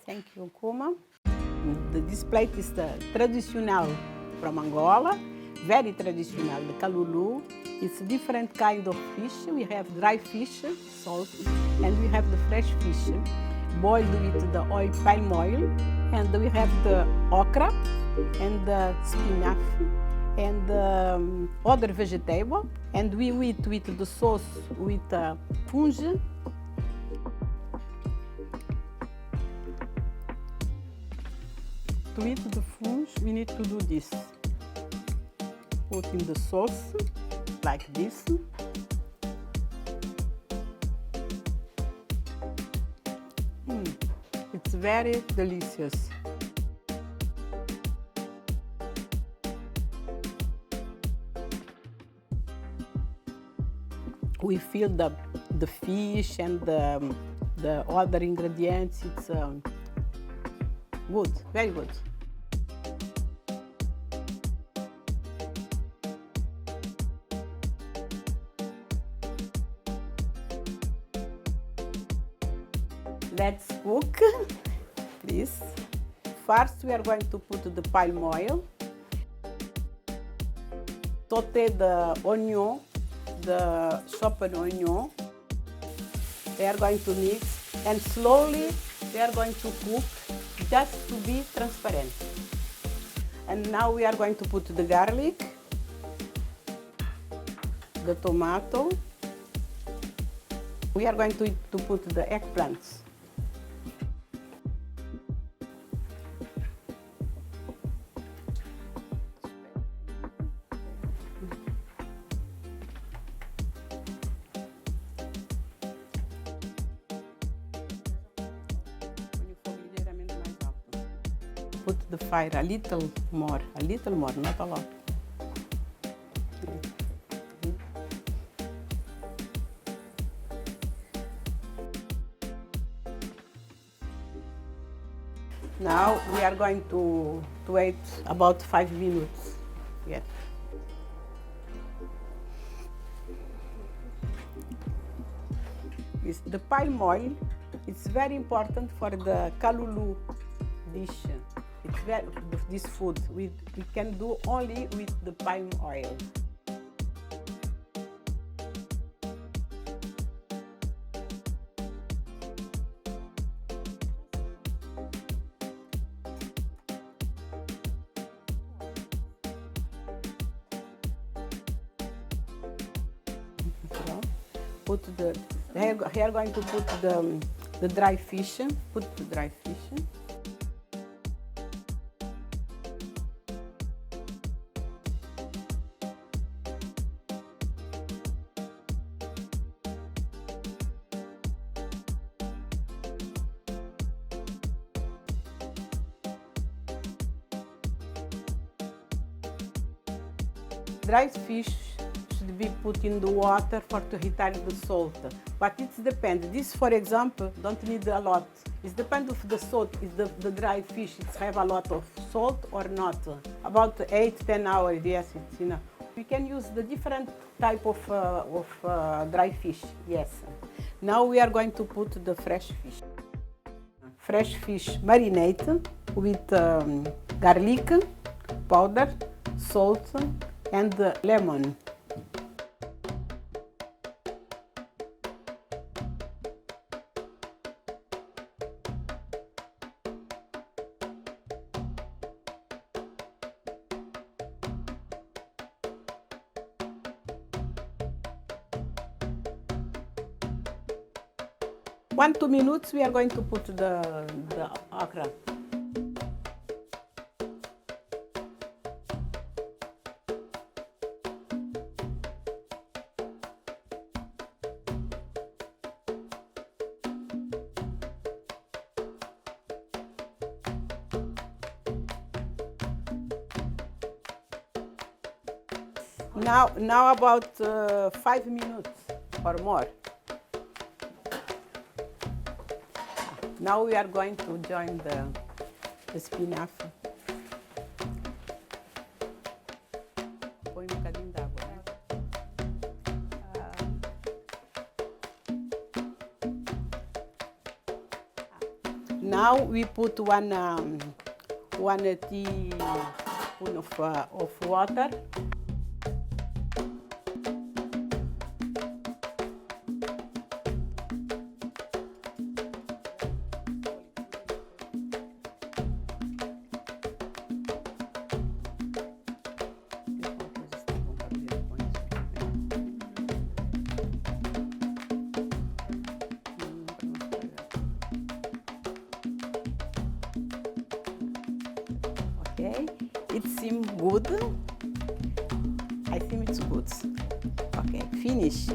Thank you, Kuma. This plate is the traditional from Angola, very traditional, the calulu. It's a different kind of fish. We have dry fish, salt, and we have the fresh fish, boiled with the palm oil, and we have the okra and the spinach and other vegetable, and we eat with the sauce with fungi. To eat the fungi, we need to do this. Put in the sauce like this. It's very delicious. We fill the fish and the other ingredients. It's good, very good. Let's cook, please. First, we are going to put the palm oil. Saute the onion, the chopped onion. We are going to mix, and slowly we are going to cook just to be transparent. And now we are going to put the garlic, the tomato. We are going to put the eggplants. Put the fire a little more, not a lot. Now we are going to wait about 5 minutes. Yeah. The palm oil, it's very important for the calulu dish. It's very, this food we can do only with the palm oil. Put we are going to put the dry fish. Put the dry fish. Dry fish should be put in the water for to retire the salt, but it depends. This, for example, don't need a lot. It depends of the salt. Is the dry fish it have a lot of salt or not? About 8-10 hours, yes, it's enough. We can use the different type of dry fish. Yes. Now we are going to put the fresh fish. Fresh fish marinate with garlic powder, salt, and lemon. One, 2 minutes, we are going to put the okra. Now about 5 minutes or more. Now we are going to join the spinach. Põe bocadinho d'água, né? Now we put one teaspoon of water. Okay, it seems good. I think it's good. Okay, finish.